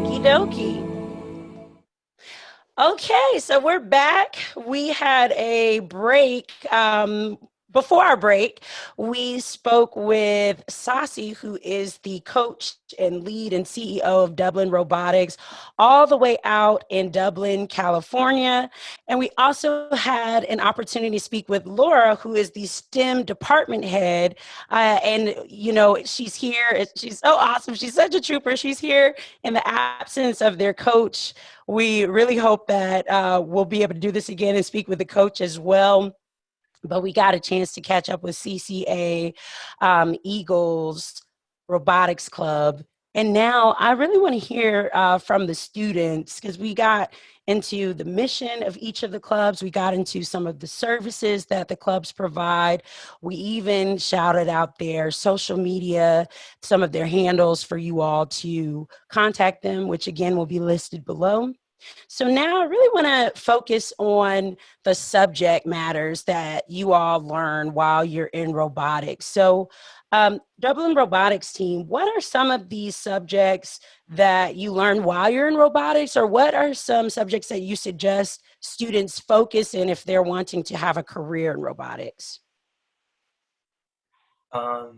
Okie dokie. Okay, so we're back. We had a break. Before our break, we spoke with Sasi, who is the coach and lead and CEO of Dublin Robotics, all the way out in Dublin, California. And we also had an opportunity to speak with Laura, who is the STEM department head. She's here. She's so awesome. She's such a trooper. She's here in the absence of their coach. We really hope that we'll be able to do this again and speak with the coach as well. But we got a chance to catch up with CCA, Eagles, Robotics Club. And now I really want to hear from the students, because we got into the mission of each of the clubs. We got into some of the services that the clubs provide. We even shouted out their social media, some of their handles for you all to contact them, which again will be listed below. So now I really want to focus on the subject matters that you all learn while you're in robotics. So Dublin Robotics team, what are some of these subjects that you learn while you're in robotics, or what are some subjects that you suggest students focus in if they're wanting to have a career in robotics? Well,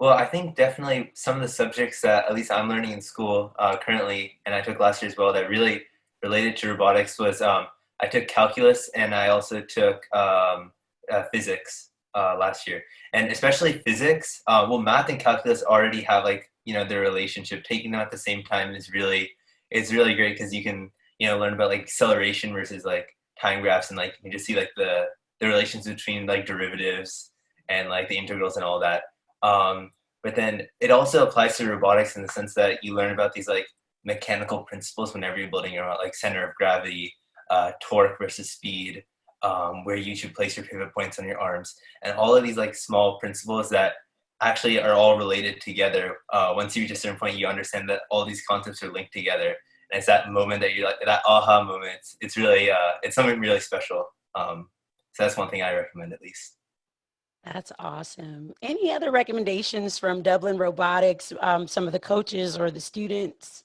I think definitely some of the subjects that at least I'm learning in school currently, and I took last year as well, that really related to robotics was I took calculus and I also took physics last year. And especially physics, well, math and calculus already have their relationship. Taking them at the same time is really great because you can, learn about like acceleration versus like time graphs, and like you can just see like the relations between like derivatives and like the integrals and all that. But then it also applies to robotics in the sense that you learn about these like mechanical principles whenever you're building your like center of gravity, torque versus speed, where you should place your pivot points on your arms, and all of these like small principles that actually are all related together. Once you reach a certain point, you understand that all these concepts are linked together, and it's that moment that you're like that aha moment. It's really it's something really special. So that's one thing I recommend at least. That's awesome. Any other recommendations from Dublin Robotics, some of the coaches or the students?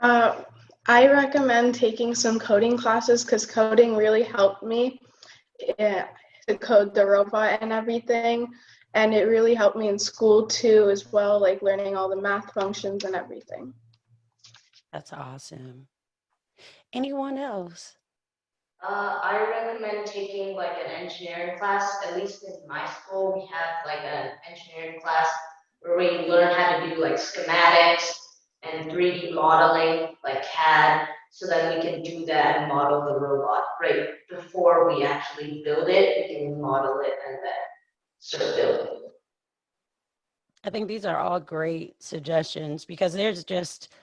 Uh, I recommend taking some coding classes because coding really helped me to code the robot and everything. And it really helped me in school too, as well, like learning all the math functions and everything. That's awesome. Anyone else? I recommend taking like an engineering class. At least in my school, we have like an engineering class where we learn how to do like schematics and 3D modeling, like CAD, so that we can do that and model the robot right before we actually build it. We can model it and then start building. I think these are all great suggestions because there's just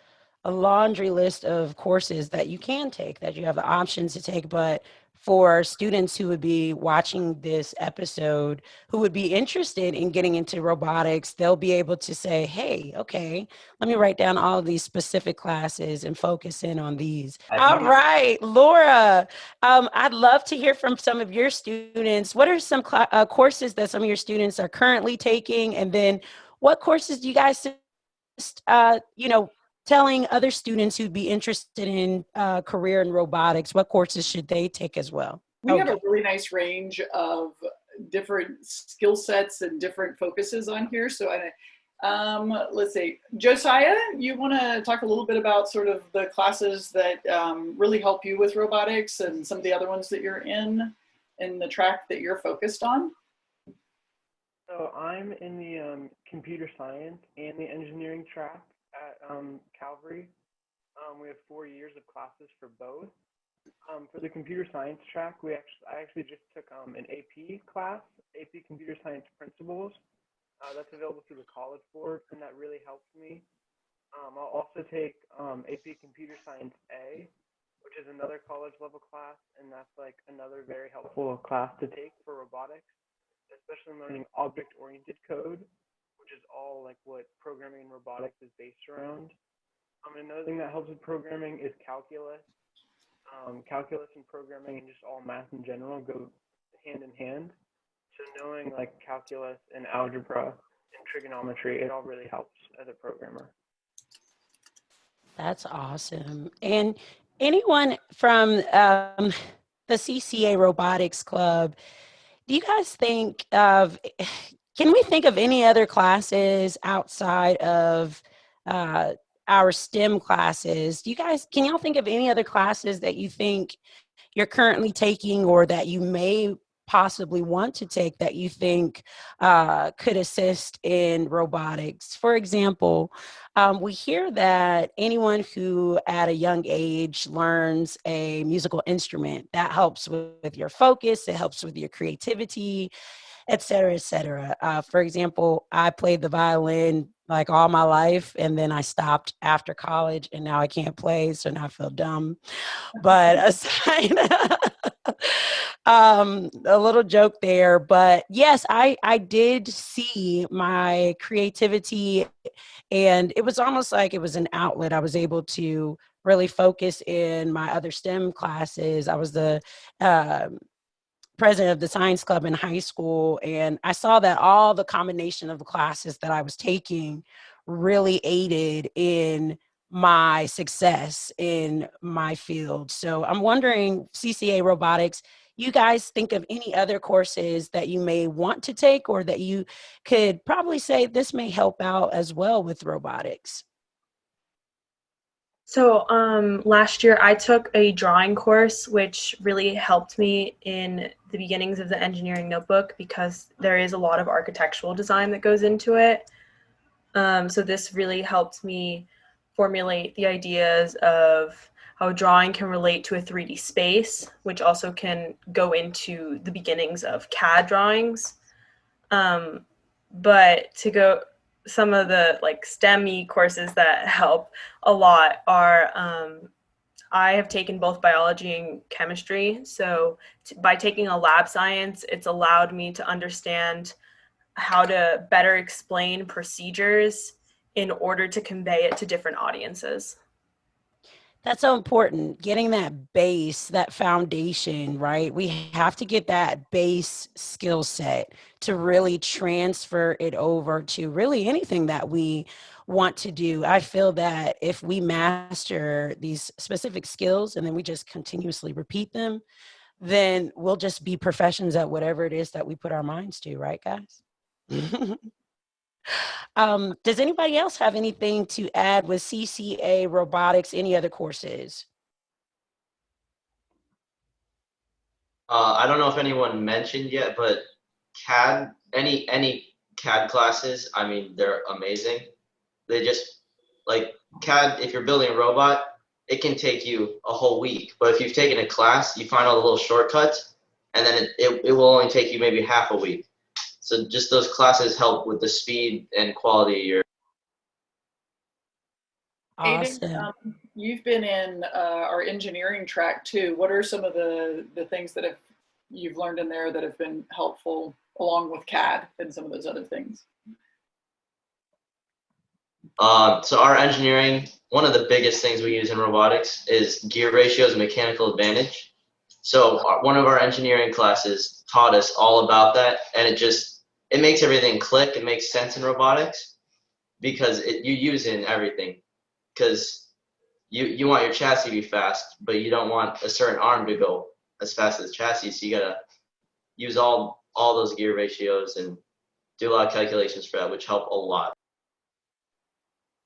a laundry list of courses that you can take, that you have the options to take. But for students who would be watching this episode, who would be interested in getting into robotics, they'll be able to say, hey, okay, let me write down all of these specific classes and focus in on these. I All think right, Laura, I'd love to hear from some of your students. What are some courses that some of your students are currently taking? And then what courses do you guys telling other students who'd be interested in career in robotics, what courses should they take as well? We have a really nice range of different skill sets and different focuses on here. So let's see, Josiah, you want to talk a little bit about sort of the classes that really help you with robotics and some of the other ones that you're in the track that you're focused on? So I'm in the computer science and the engineering track at Calvary. We have 4 years of classes for both. For the computer science track, I actually just took an AP class, AP Computer Science Principles. That's available through the College Board, and that really helped me. I'll also take AP Computer Science A, which is another college level class, and that's like another very helpful class to take for robotics, especially learning object-oriented code, which is all like what programming and robotics is based around. Another thing that helps with programming is calculus. Calculus and programming and just all math in general go hand in hand. So knowing like calculus and algebra and trigonometry, it all really helps as a programmer. That's awesome. And anyone from the CCA Robotics Club, do you guys think of, can we think of any other classes outside of uh, our STEM classes? Do you guys, can y'all think of any other classes that you think you're currently taking or that you may possibly want to take that you think could assist in robotics? For example, we hear that anyone who at a young age learns a musical instrument, that helps with your focus, it helps with your creativity, et cetera, et cetera. For example, I played the violin like all my life, and then I stopped after college, and now I can't play, so now I feel dumb. But aside, a little joke there. But yes, I did see my creativity, and it was almost like it was an outlet. I was able to really focus in my other STEM classes. I was the president of the science club in high school, and I saw that all the combination of the classes that I was taking really aided in my success in my field. So I'm wondering, CCA Robotics, you guys think of any other courses that you may want to take or that you could probably say this may help out as well with robotics? So last year I took a drawing course, which really helped me in the beginnings of the engineering notebook because there is a lot of architectural design that goes into it. So this really helped me formulate the ideas of how drawing can relate to a 3D space, which also can go into the beginnings of CAD drawings. But to go, some of the like STEM-y courses that help a lot are I have taken both biology and chemistry. So by taking a lab science, it's allowed me to understand how to better explain procedures in order to convey it to different audiences. That's so important, getting that base, that foundation, right? We have to get that base skill set to really transfer it over to really anything that we want to do. I feel that if we master these specific skills and then we just continuously repeat them, then we'll just be professions at whatever it is that we put our minds to, right, guys? Does anybody else have anything to add with CCA robotics, any other courses? I don't know if anyone mentioned yet, but CAD, any CAD classes, I mean, they're amazing. They just, like CAD, if you're building a robot, it can take you a whole week. But if you've taken a class, you find all the little shortcuts, and then it will only take you maybe half a week. So just those classes help with the speed and quality of your. Aiden, Awesome. you've been in our engineering track too. What are some of the things that you've learned in there that have been helpful along with CAD and some of those other things? So our engineering, one of the biggest things we use in robotics is gear ratios and mechanical advantage. So one of our engineering classes taught us all about that, and it makes everything click. It makes sense in robotics because you use it in everything. Because you want your chassis to be fast, but you don't want a certain arm to go as fast as the chassis. So you gotta use all those gear ratios and do a lot of calculations for that, which help a lot.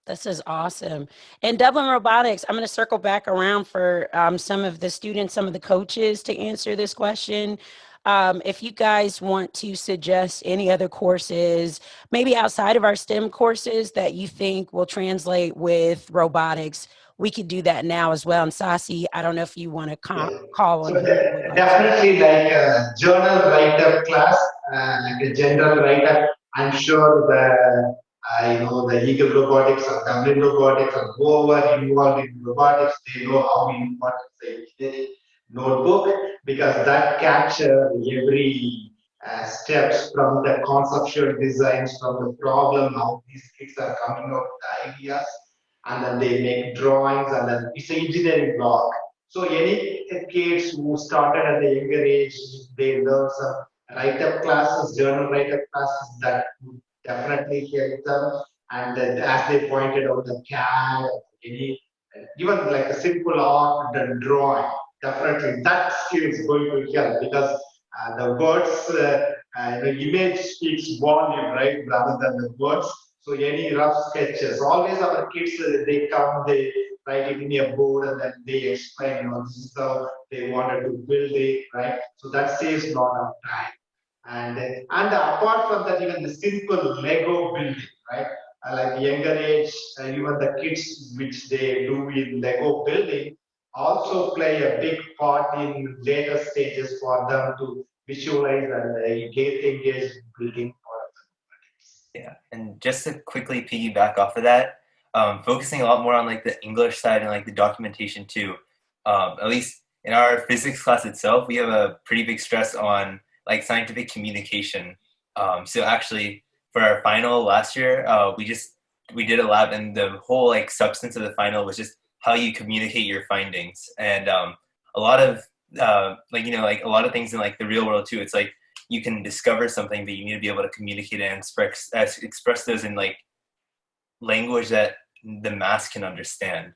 This is awesome. And Dublin Robotics, I'm going to circle back around for some of the students, some of the coaches to answer this question. If you guys want to suggest any other courses, maybe outside of our STEM courses that you think will translate with robotics, we could do that now as well. And Sasi, I don't know if you want to call on So who would like definitely like a journal write-up class, like a general write-up. I'm sure the Eagle Robotics or Dublin Robotics or whoever involved in robotics, they know how important the engineering notebook because that captures every steps from the conceptual designs, from the problem, how these kids are coming up with the ideas, and then they make drawings, and then it's an engineering block. So any kids who started at a younger age, they learn some write-up classes, journal write-up classes that would definitely help them. And as they pointed out, the CAD, any even like a simple art and drawing. Definitely, that skill is going to help because the words, the image speaks volume, right, rather than the words. So any rough sketches, always our kids, they come, they write it in a board and then they explain, this is how they wanted to build it, right? So that saves a lot of time. And apart from that, even the simple Lego building, right? Like younger age, even the kids which they do in Lego building also play a big part in later stages for them to visualize and get engaged in building products. Yeah, and just to quickly piggyback off of that, focusing a lot more on like the English side and like the documentation too. At least in our physics class itself, we have a pretty big stress on like scientific communication. So actually, for our final last year, we did a lab, and the whole like substance of the final was just how you communicate your findings, and a lot of like a lot of things in like the real world too. It's like you can discover something, but you need to be able to communicate and express those in like language that the mass can understand.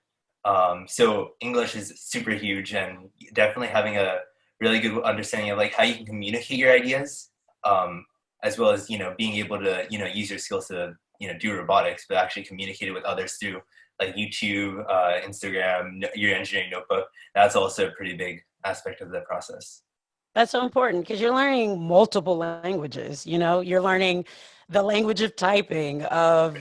So English is super huge, and definitely having a really good understanding of like how you can communicate your ideas, as well as being able to use your skills to do robotics, but actually communicate it with others through like YouTube, Instagram, your engineering notebook. That's also a pretty big aspect of the process. That's so important because you're learning multiple languages. You're learning the language of typing, of,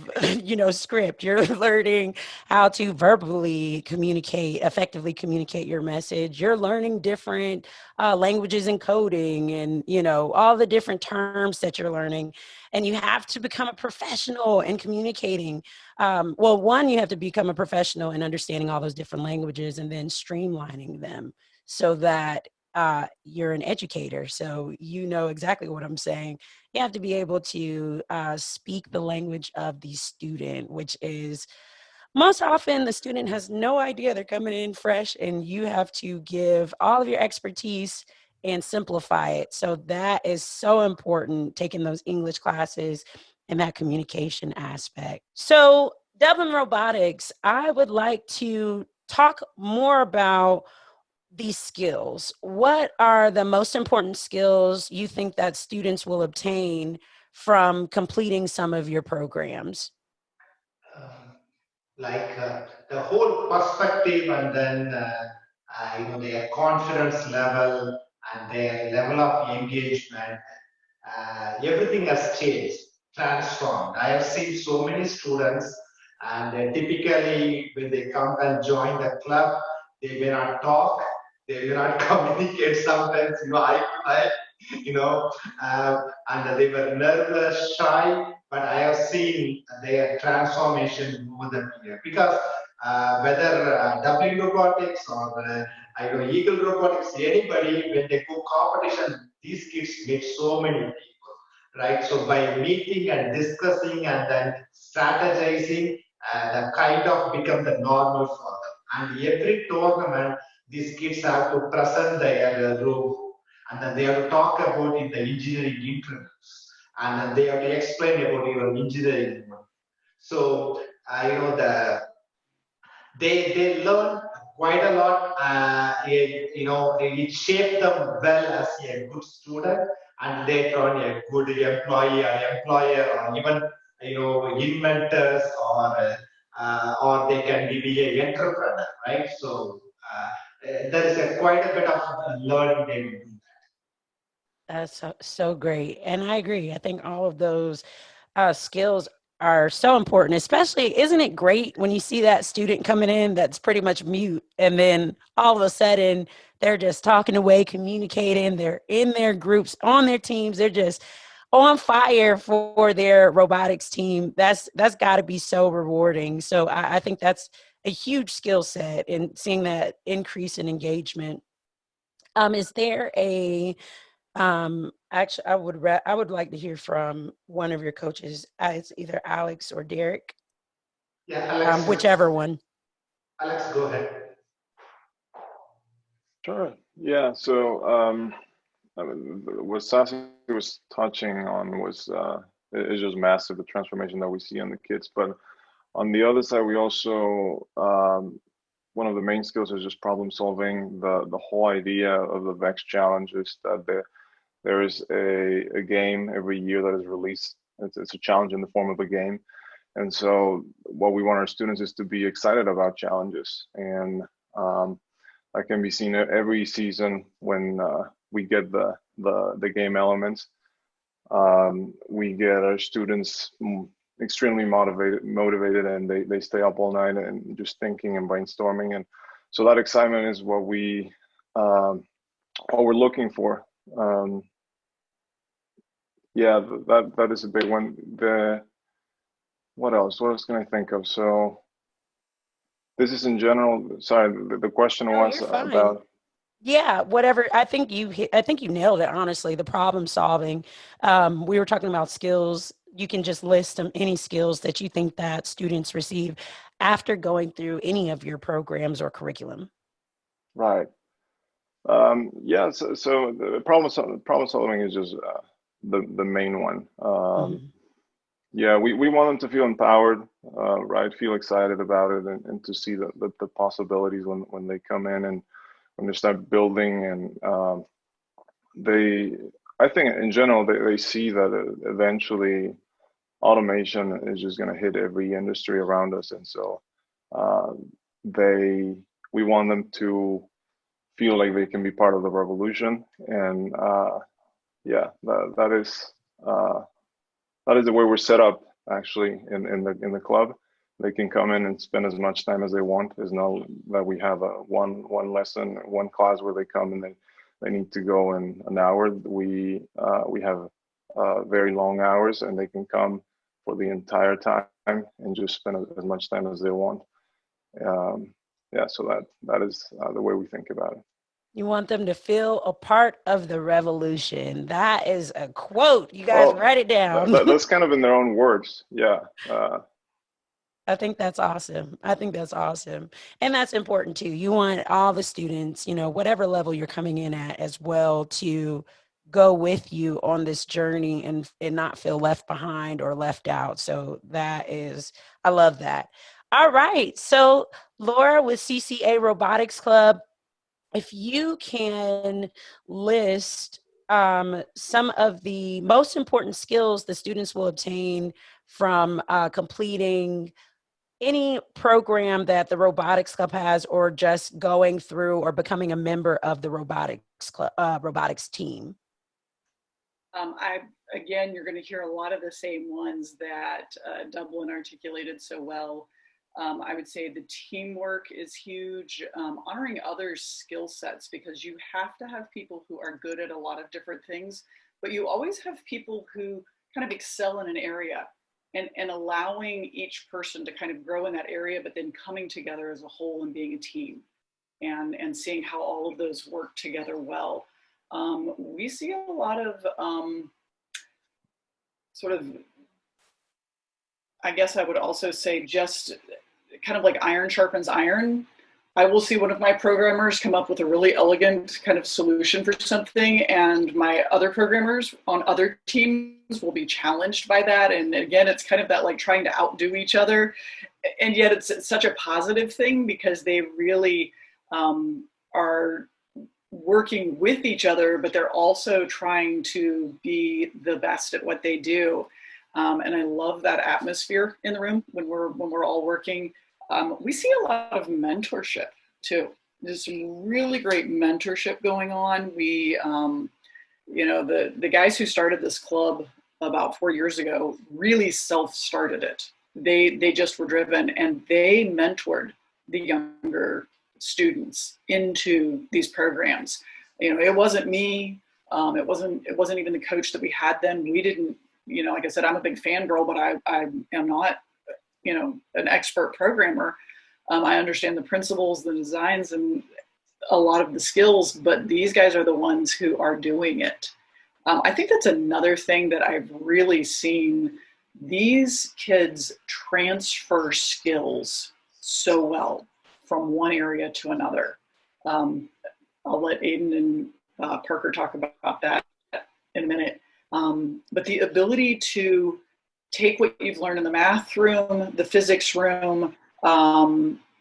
script. You're learning how to verbally communicate, effectively communicate your message. You're learning different languages and coding and, all the different terms that you're learning. And you have to become a professional in communicating. Well, one, you have to become a professional in understanding all those different languages and then streamlining them so that you're an educator, so you know exactly what I'm saying. You have to be able to speak the language of the student, which is most often the student has no idea they're coming in fresh, and you have to give all of your expertise and simplify it. So that is so important, taking those English classes and that communication aspect. So Dublin Robotics, I would like to talk more about these skills. What are the most important skills you think that students will obtain from completing some of your programs? Like the whole perspective, and then their confidence level and their level of engagement, everything has changed, transformed. I have seen so many students, and typically when they come and join the club, they may not talk, they may not communicate sometimes, I you know, and they were nervous, shy, but I have seen their transformation over the year because whether Dublin Robotics or Eagle Robotics, anybody, when they go competition, these kids meet so many people, right? So by meeting and discussing and then strategizing, the kind of become the normal for them. And every tournament, these kids have to present their role, and then they have to talk about in the engineering interviews, and then they have to explain about your engineering. So they learn quite a lot. It shaped them well as a good student, and later on a good employee or employer, or even inventors, or they can be an entrepreneur, right? So there is quite a bit of learning they will do. That's so great. And I agree. I think all of those skills are so important, especially, isn't it great when you see that student coming in that's pretty much mute, and then all of a sudden they're just talking away, communicating, they're in their groups, on their teams, they're just on fire for their robotics team. That's got to be so rewarding. So I think that's a huge skill set in seeing that increase in engagement. Is there a actually, I would like to hear from one of your coaches. It's either Alex or Derek. Yeah, Alex. Whichever one. Alex, go ahead. Sure. Yeah. So what Sasi was touching on was is just massive, the transformation that we see on the kids. But on the other side, we also one of the main skills is just problem solving. The whole idea of the VEX challenge is that there is a game every year that is released. It's a challenge in the form of a game. And so what we want our students is to be excited about challenges. And that can be seen every season when we get the game elements. We get our students extremely motivated, and they stay up all night and just thinking and brainstorming. And so that excitement is what we're looking for. Yeah, that is a big one. What else can I think of? So this is in general. Sorry, the question was about. Yeah, whatever. I think you nailed it, honestly. The problem solving. We were talking about skills. You can just list any skills that you think that students receive after going through any of your programs or curriculum. Right. Yeah. So the problem solving is just the main one. Yeah, we want them to feel empowered, right? Feel excited about it, and to see the possibilities when they come in and when they start building. And I think in general, they see that eventually automation is just going to hit every industry around us. And so we want them to feel like they can be part of the revolution. And yeah, that is the way we're set up, actually, in the club. They can come in and spend as much time as they want. There's no that we have one lesson, one class where they come and they need to go in an hour. We have very long hours, and they can come for the entire time and just spend as much time as they want. Yeah, so that is the way we think about it. You want them to feel a part of the revolution. That is a quote. You guys write it down. That's kind of in their own words. Yeah. I think that's awesome. And that's important too. You want all the students, whatever level you're coming in at as well, to go with you on this journey and not feel left behind or left out. So I love that. All right. So Laura with CCA Robotics Club, if you can list some of the most important skills the students will obtain from completing any program that the Robotics Club has, or just going through or becoming a member of the robotics club, robotics team. Again, you're going to hear a lot of the same ones that Dublin articulated so well. I would say the teamwork is huge, honoring others' skill sets, because you have to have people who are good at a lot of different things, but you always have people who kind of excel in an area, and allowing each person to kind of grow in that area, but then coming together as a whole and being a team, and seeing how all of those work together well. We see a lot of sort of, I guess I would also say, just kind of like iron sharpens iron. I will see one of my programmers come up with a really elegant kind of solution for something, and my other programmers on other teams will be challenged by that. And again, it's kind of that like trying to outdo each other, and yet it's such a positive thing, because they really are working with each other, but they're also trying to be the best at what they do. And I love that atmosphere in the room when we're all working. We see a lot of mentorship too. There's some really great mentorship going on. We, the guys who started this club about 4 years ago really self-started it. They just were driven, and they mentored the younger students into these programs. It wasn't me. It wasn't even the coach that we had then. We didn't, like I said, I'm a big fangirl, but I am not, an expert programmer. I understand the principles, the designs, and a lot of the skills, but these guys are the ones who are doing it. I think that's another thing that I've really seen. These kids transfer skills so well from one area to another. I'll let Aiden and Parker talk about that in a minute. But the ability to take what you've learned in the math room, the physics room,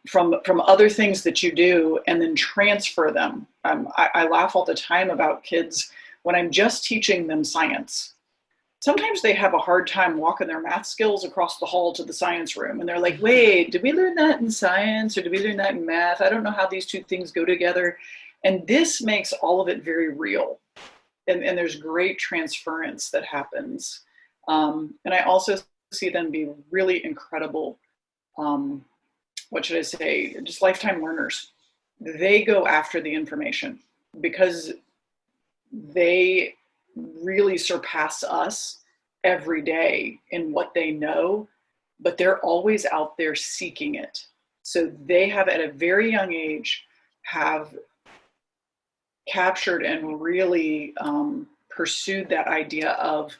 from other things that you do and then transfer them. I laugh all the time about kids when I'm just teaching them science. Sometimes they have a hard time walking their math skills across the hall to the science room. And they're like, wait, did we learn that in science or did we learn that in math? I don't know how these two things go together. And this makes all of it very real. And there's great transference that happens. And I also see them be really incredible, what should I say, just lifetime learners. They go after the information because they really surpass us every day in what they know, but they're always out there seeking it. So they have, at a very young age, have captured and really pursued that idea of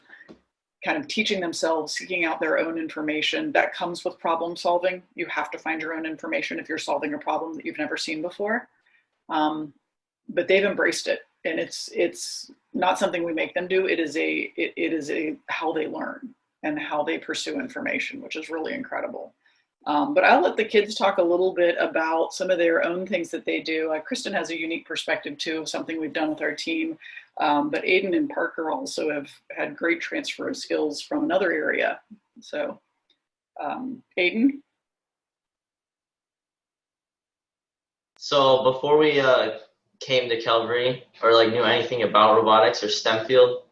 kind of teaching themselves, seeking out their own information. That comes with problem solving. You have to find your own information if you're solving a problem that you've never seen before. But they've embraced it, and it's not something we make them do. It is a how they learn and how they pursue information, which is really incredible. But I'll let the kids talk a little bit about some of their own things that they do. Kristen has a unique perspective too of something we've done with our team. But Aiden and Parker also have had great transfer of skills from another area. So Aiden? So before we came to Calvary or like knew anything about robotics or STEM field,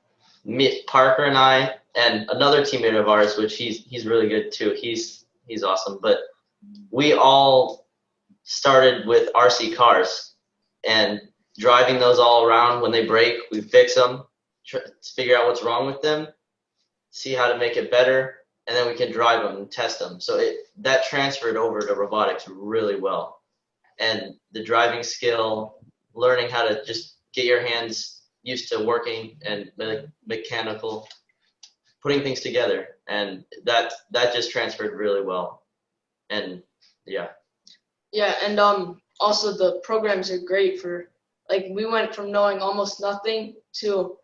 Parker and I and another teammate of ours, which he's really good too. He's awesome. But we all started with RC cars and driving those all around. When they break, we fix them, figure out what's wrong with them, see how to make it better, and then we can drive them and test them. So that transferred over to robotics really well. And the driving skill, learning how to just get your hands used to working and mechanical, putting things together, and that just transferred really well. And yeah, and also the programs are great for, like, we went from knowing almost nothing to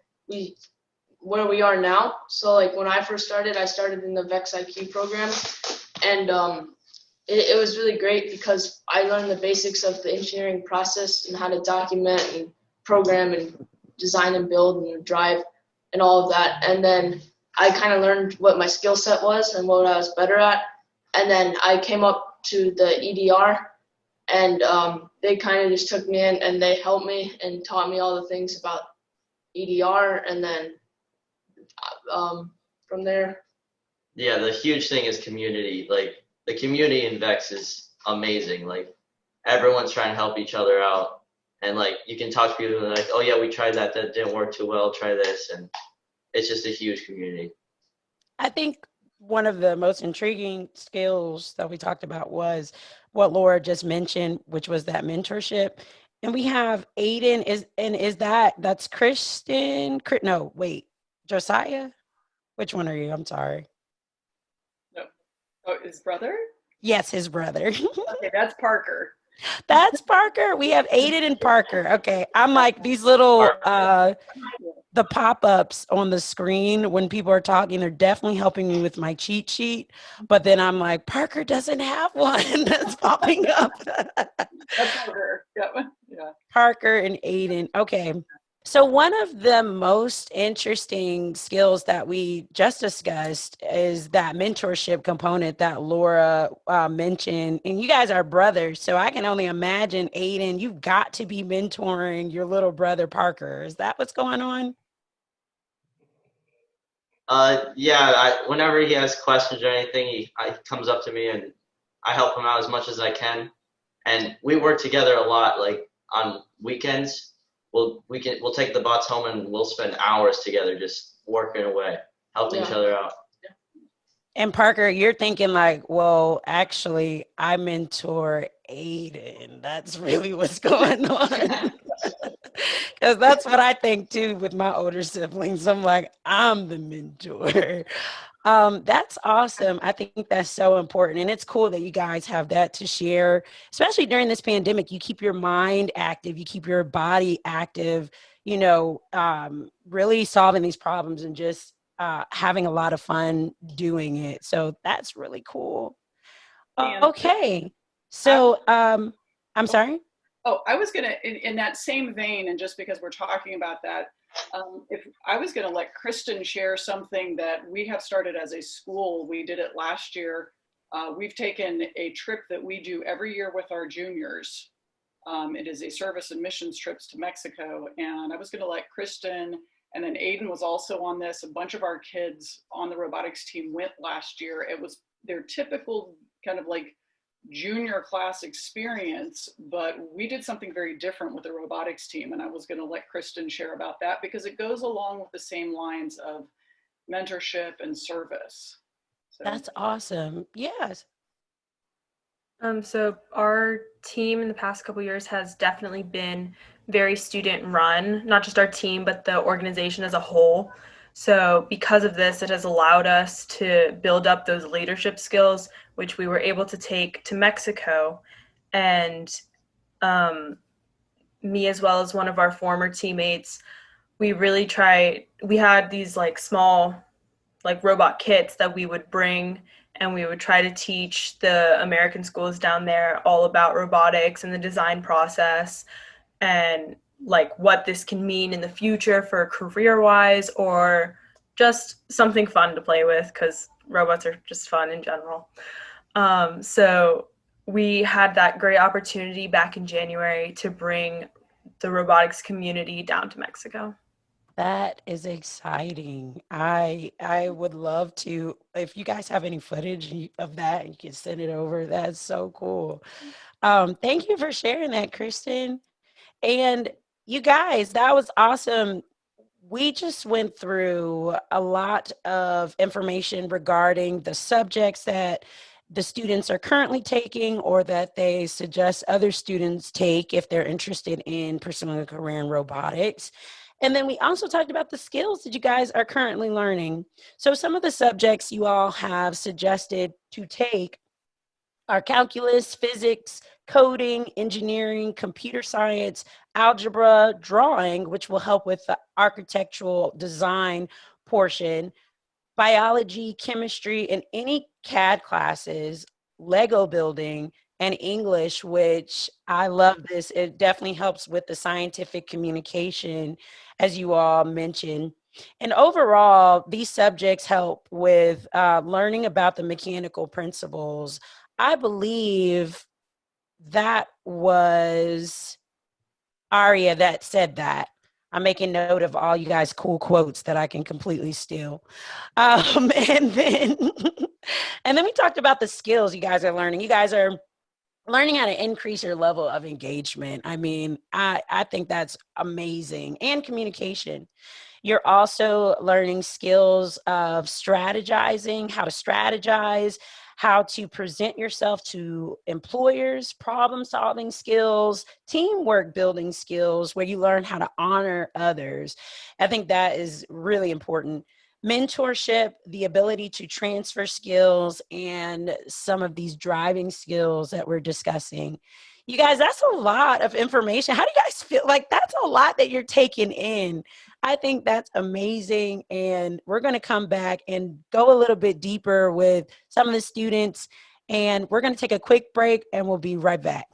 where we are now. So like when I first started, I started in the VEX IQ program, and it was really great because I learned the basics of the engineering process and how to document and program and design and build and drive and all of that. And then I kind of learned what my skill set was and what I was better at. And then I came up to the EDR, and they kind of just took me in and they helped me and taught me all the things about EDR. And then from there. Yeah, the huge thing is community. Like the community in VEX is amazing. Like everyone's trying to help each other out. And like you can talk to people and they're like, oh yeah, we tried that didn't work too well, try this. And it's just a huge community. I think one of the most intriguing skills that we talked about was what Laura just mentioned, which was that mentorship. And we have Aiden, that's Kristen? No, wait, Josiah? Which one are you? I'm sorry. No. Oh, his brother? Yes, his brother. Okay, that's Parker. That's Parker. We have Aiden and Parker. Okay. I'm like these little the pop-ups on the screen when people are talking, they're definitely helping me with my cheat sheet. But then I'm like, Parker doesn't have one that's popping up. That's Parker. Yeah. Parker and Aiden. Okay. So one of the most interesting skills that we just discussed is that mentorship component that Laura mentioned. And you guys are brothers, so I can only imagine, Aiden, you've got to be mentoring your little brother Parker. Is that what's going on? Yeah, whenever he has questions or anything, he comes up to me and I help him out as much as I can. And we work together a lot. Like on weekends, we'll take the bots home and we'll spend hours together just working away, helping each other out. And Parker, you're thinking like, well, actually, I mentor Aiden. That's really what's going on. Because that's what I think too with my older siblings. I'm like, I'm the mentor. That's awesome. I think that's so important. And it's cool that you guys have that to share, especially during this pandemic. You keep your mind active, you keep your body active, really solving these problems and just having a lot of fun doing it. So that's really cool. Okay. So, I'm sorry? Oh, I was gonna, in that same vein, and just because we're talking about that, if I was gonna let Kristen share something that we have started as a school, we did it last year. We've taken a trip that we do every year with our juniors. It is a service and missions trips to Mexico. And I was gonna let Kristen, and then Aiden was also on this. A bunch of our kids on the robotics team went last year. It was their typical kind of like junior class experience, but we did something very different with the robotics team. And I was going to let Kristen share about that because it goes along with the same lines of mentorship and service. So. That's awesome. Yes. So our team in the past couple years has definitely been very student run, not just our team, but the organization as a whole. So because of this, it has allowed us to build up those leadership skills, which we were able to take to Mexico. And me, as well as one of our former teammates, we had these like small like robot kits that we would bring, and we would try to teach the American schools down there all about robotics and the design process and like what this can mean in the future for career wise, or just something fun to play with, because robots are just fun in general. So we had that great opportunity back in January to bring the robotics community down to Mexico. That is exciting. I would love to, if you guys have any footage of that, you can send it over. That's so cool. Thank you for sharing that, Kristen. And you guys, that was awesome. We just went through a lot of information regarding the subjects that the students are currently taking or that they suggest other students take if they're interested in pursuing a career in robotics. And then we also talked about the skills that you guys are currently learning. So some of the subjects you all have suggested to take are calculus, physics, coding, engineering, computer science, algebra, drawing, which will help with the architectural design portion, biology, chemistry, and any CAD classes, Lego building, and English, which I love this. It definitely helps with the scientific communication, as you all mentioned. And overall, these subjects help with learning about the mechanical principles. I believe that was Aria that said that. I'm making note of all you guys' cool quotes that I can completely steal. And then and then we talked about the skills you guys are learning. You guys are learning how to increase your level of engagement. I mean, I think that's amazing. And communication. You're also learning skills of strategizing, how to strategize, how to present yourself to employers, problem solving skills, teamwork building skills, where you learn how to honor others. I think that is really important. Mentorship, the ability to transfer skills, and some of these driving skills that we're discussing. You guys, that's a lot of information. How do you guys feel? Like, that's a lot that you're taking in. I think that's amazing. And we're going to come back and go a little bit deeper with some of the students. And we're going to take a quick break and we'll be right back.